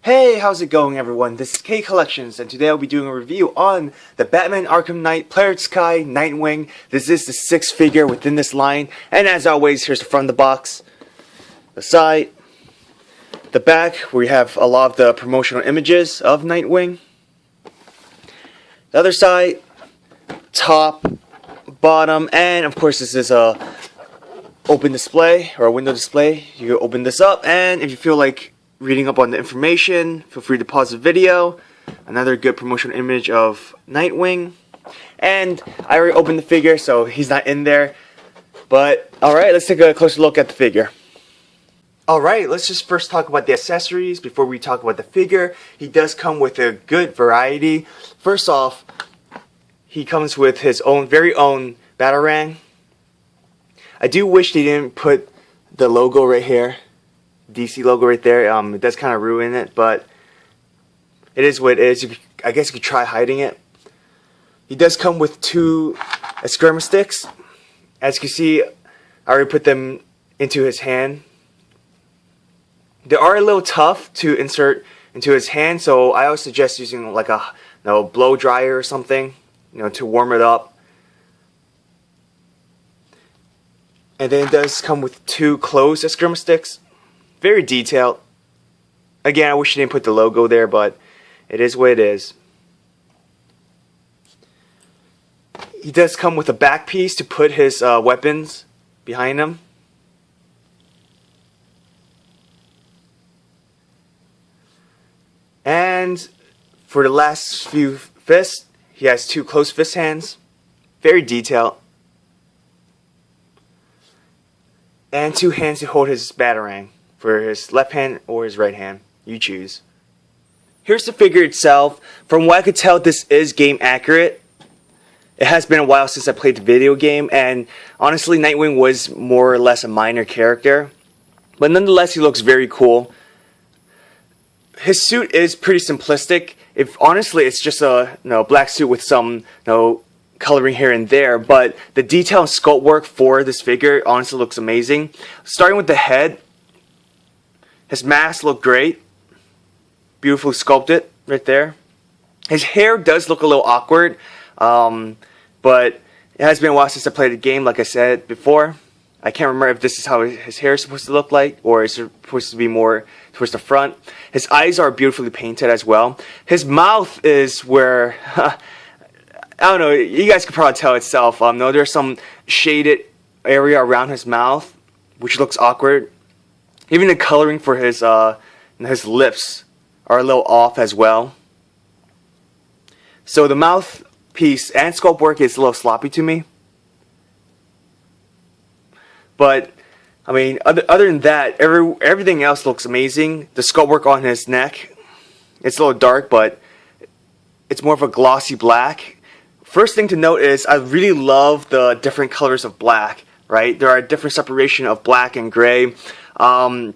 Hey, how's it going everyone? This is K Collections and today I'll be doing a review on the Batman Arkham Knight Player Sky Nightwing. This is the 6th figure within this line, and as always, here's the front of the box, the side, the back where we have a lot of the promotional images of Nightwing, the other side, top, bottom, and of course this is a open display or a window display. You can open this up, and if you feel like reading up on the information, feel free to pause the video. Another good promotional image of Nightwing. And I already opened the figure, so he's not in there. But alright, let's take a closer look at the figure. Alright, let's just first talk about the accessories before we talk about the figure. He does come with a good variety. First off, he comes with his very own Batarang. I do wish they didn't put the logo right here. DC logo right there. It does kind of ruin it, but it is what it is. I guess you could try hiding it. He does come with 2 Eskrima sticks. As you can see, I already put them into his hand. They are a little tough to insert into his hand, so I always suggest using like a blow dryer or something, to warm it up. And then it does come with 2 closed Eskrima sticks. Very detailed. Again, I wish you didn't put the logo there, but it is what it is. He does come with a back piece to put his weapons behind him. And for the last few fists, he has 2 closed fist hands. Very detailed. And 2 hands to hold his Batarang. For his left hand or his right hand, you choose. Here's the figure itself. From what I could tell, this is game accurate. It has been a while since I played the video game, and honestly, Nightwing was more or less a minor character. But nonetheless, he looks very cool. His suit is pretty simplistic. Honestly, it's just a black suit with some coloring here and there, but the detail and sculpt work for this figure honestly looks amazing. Starting with the head. His mask looked great. Beautifully sculpted right there. His hair does look a little awkward, but it has been a while since I played the game, like I said before. I can't remember if this is how his hair is supposed to look like, or is it supposed to be more towards the front. His eyes are beautifully painted as well. His mouth is where, I don't know, you guys could probably tell itself. There's some shaded area around his mouth, which looks awkward. Even the coloring for his lips are a little off as well. So the mouthpiece and sculpt work is a little sloppy to me. But I mean, other than that, everything else looks amazing. The sculpt work on his neck, it's a little dark, but it's more of a glossy black. First thing to note is I really love the different colors of black. Right, there are different separation of black and gray. Like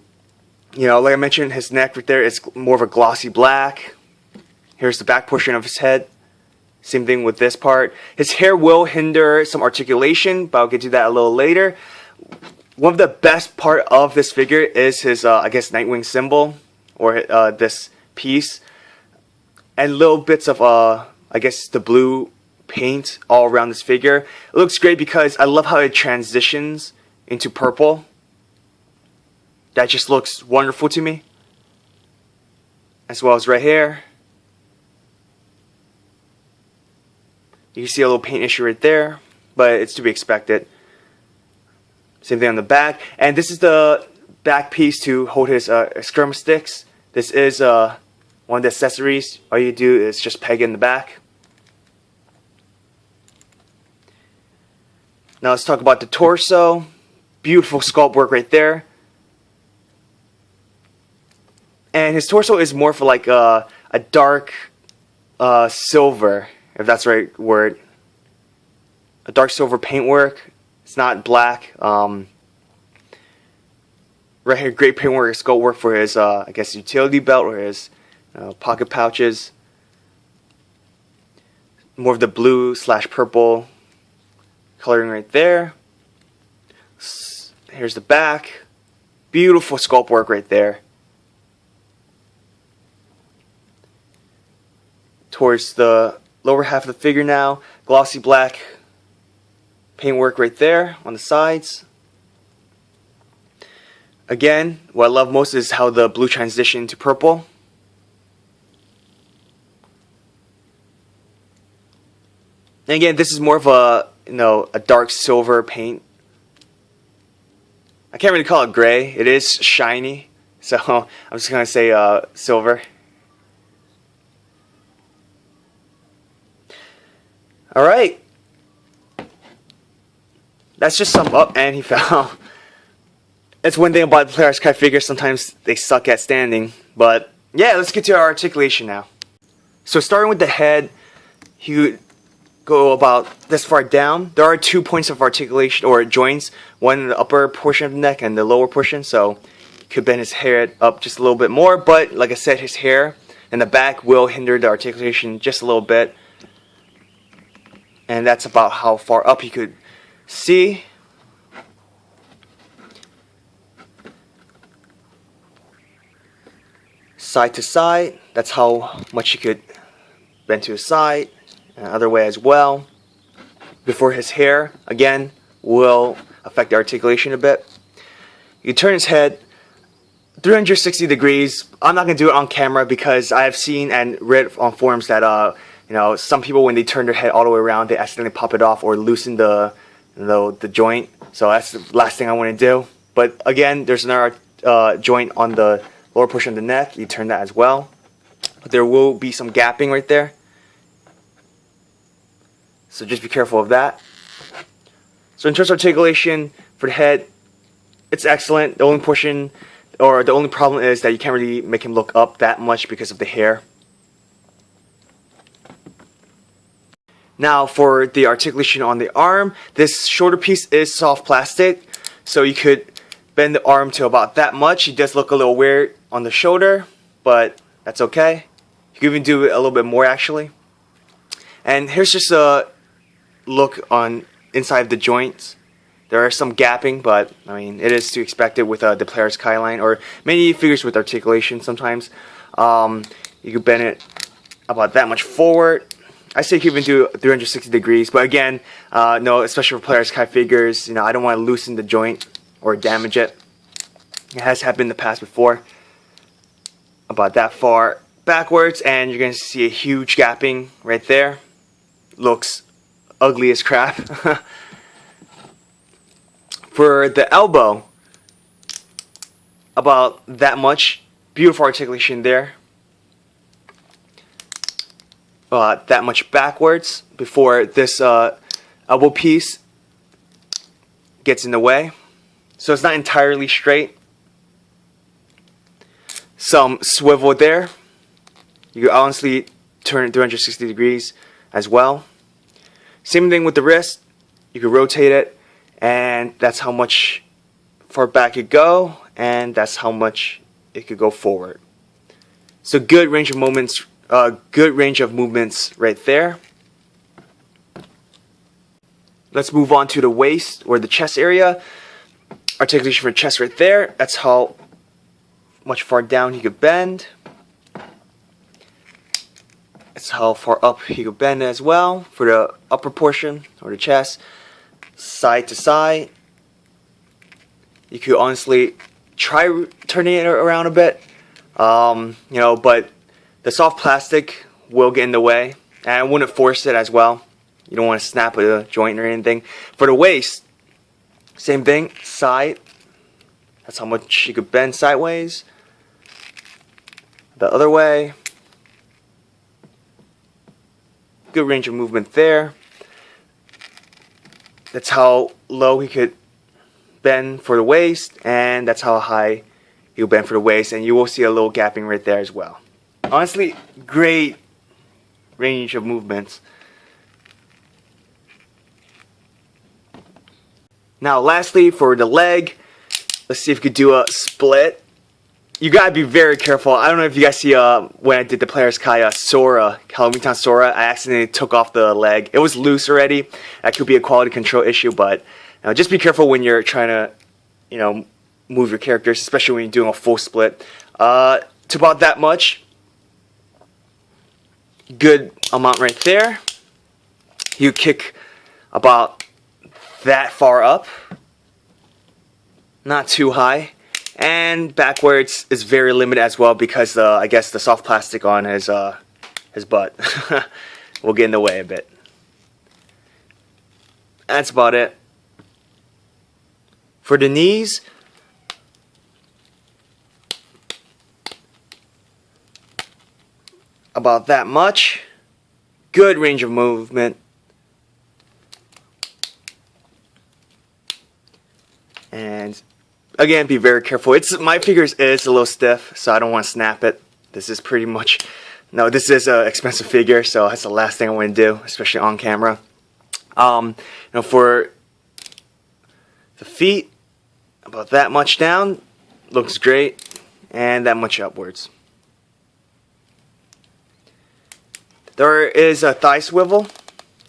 I mentioned, his neck right there is more of a glossy black. Here's the back portion of his head. Same thing with this part. His hair will hinder some articulation, but I'll get to that a little later. One of the best part of this figure is his, I guess, Nightwing symbol, or this piece. And little bits of, I guess, the blue paint all around this figure. It looks great because I love how it transitions into purple. That just looks wonderful to me. As well as right here. You can see a little paint issue right there, but it's to be expected. Same thing on the back. And this is the back piece to hold his Eskrima sticks. This is one of the accessories. All you do is just peg in the back. Now let's talk about the torso. Beautiful sculpt work right there. And his torso is more for like a dark silver, if that's the right word. A dark silver paintwork. It's not black. Right here, great paintwork, sculpt work for his, I guess, utility belt or his pocket pouches. More of the blue / purple coloring right there. Here's the back. Beautiful sculpt work right there. towards the lower half of the figure now. Glossy black paintwork right there on the sides. Again, what I love most is how the blue transitioned to purple. And again, this is more of a a dark silver paint. I can't really call it gray. It is shiny, so I'm just gonna say silver. All right, that's just some up, and he fell. That's one thing about the Player's Kai figures. Sometimes they suck at standing, but yeah, let's get to our articulation now. So starting with the head, you go about this far down. There are 2 points of articulation or joints, one in the upper portion of the neck and the lower portion, so you could bend his head up just a little bit more, but like I said, his hair in the back will hinder the articulation just a little bit, and that's about how far up you could see. Side to side, that's how much you could bend to the side. And other way as well. Before his hair, again, will affect the articulation a bit. You turn his head 360 degrees. I'm not going to do it on camera because I have seen and read on forums that some people, when they turn their head all the way around, they accidentally pop it off or loosen the joint. So that's the last thing I want to do. But again, there's another joint on the lower portion of the neck. You turn that as well. But there will be some gapping right there. So just be careful of that. So in terms of articulation for the head, it's excellent. The only portion, or the only problem is that you can't really make him look up that much because of the hair. Now for the articulation on the arm, this shoulder piece is soft plastic, so you could bend the arm to about that much. It does look a little weird on the shoulder, but that's okay. You can even do it a little bit more actually. And here's just a look on inside the joints. There are some gapping, but I mean it is to expect it with the Player's Kai line or many figures with articulation. Sometimes you can bend it about that much forward. I say you can even do 360 degrees, but again, no, especially for Player's Kai figures, I don't want to loosen the joint or damage it. It has happened in the past before. About that far backwards, and you're going to see a huge gapping right there. Looks ugly as crap. For the elbow, about that much. Beautiful articulation there. That much backwards before this elbow piece gets in the way. So it's not entirely straight. Some swivel there. You can honestly turn it 360 degrees as well. Same thing with the wrist. You can rotate it, and that's how much far back it go, and that's how much it could go forward. So good range of movements. Good range of movements right there. Let's move on to the waist or the chest area. Articulation for chest right there. That's how much far down he could bend. That's how far up he could bend as well for the upper portion or the chest. Side to side. You could honestly try turning it around a bit. But the soft plastic will get in the way, and I wouldn't force it as well. You don't want to snap a joint or anything. For the waist, same thing, side. That's how much you could bend sideways. The other way. Good range of movement there. That's how low he could bend for the waist, and that's how high he'll bend for the waist, and you will see a little gapping right there as well. Honestly, great range of movements. Now lastly, for the leg, let's see if we could do a split. You gotta be very careful. I don't know if you guys see when I did the Player's Kai Sora, Halloween Town Sora, I accidentally took off the leg. It was loose already. That could be a quality control issue, but just be careful when you're trying to, move your characters, especially when you're doing a full split. To about that much. good amount right there. You kick about that far up, not too high, and backwards is very limited as well because I guess the soft plastic on his butt will get in the way a bit. That's about it. For the knees, about that much. Good range of movement. And again, be very careful. My figure is a little stiff, so I don't want to snap it. This is pretty much, no, this is an expensive figure, so that's the last thing I want to do, especially on camera. For the feet, about that much down, looks great, and that much upwards. There is a thigh swivel,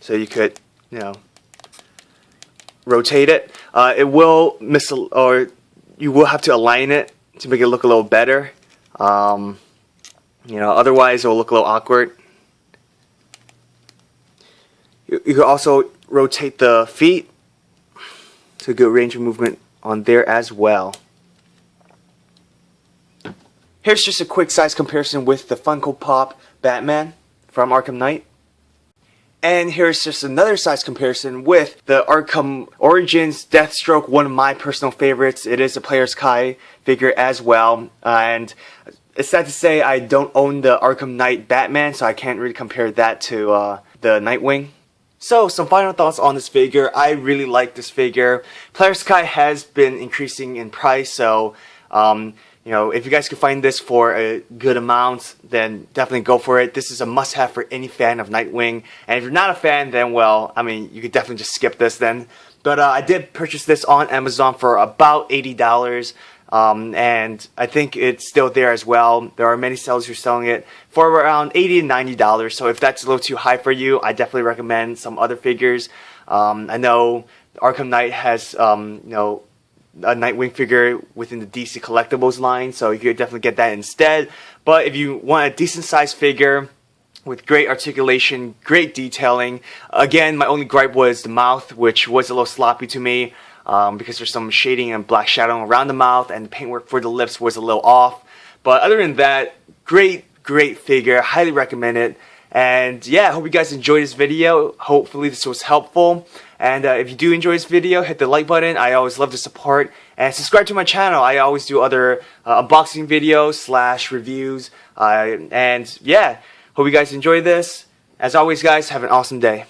so you could, rotate it. It will or you will have to align it to make it look a little better. Otherwise it will look a little awkward. You can also rotate the feet to a good range of movement on there as well. Here's just a quick size comparison with the Funko Pop Batman from Arkham Knight. And here's just another size comparison with the Arkham Origins Deathstroke, one of my personal favorites. It is a Player's Kai figure as well. And it's sad to say I don't own the Arkham Knight Batman, so I can't really compare that to the Nightwing. So, some final thoughts on this figure. I really like this figure. Player's Kai has been increasing in price, so if you guys can find this for a good amount, then definitely go for it. This is a must-have for any fan of Nightwing. And if you're not a fan, then, well, you could definitely just skip this then. But I did purchase this on Amazon for about $80. And I think it's still there as well. There are many sellers who are selling it for around $80 and $90. So if that's a little too high for you, I definitely recommend some other figures. I know Arkham Knight has, a Nightwing figure within the DC Collectibles line, so you could definitely get that instead. But if you want a decent sized figure with great articulation, great detailing, again, my only gripe was the mouth, which was a little sloppy to me because there's some shading and black shadowing around the mouth, and the paintwork for the lips was a little off. But other than that, great figure, highly recommend it. And yeah, I hope you guys enjoyed this video. Hopefully this was helpful. And if you do enjoy this video, hit the like button. I always love the support. And subscribe to my channel. I always do other unboxing videos / reviews. And yeah, hope you guys enjoy this. As always, guys, have an awesome day.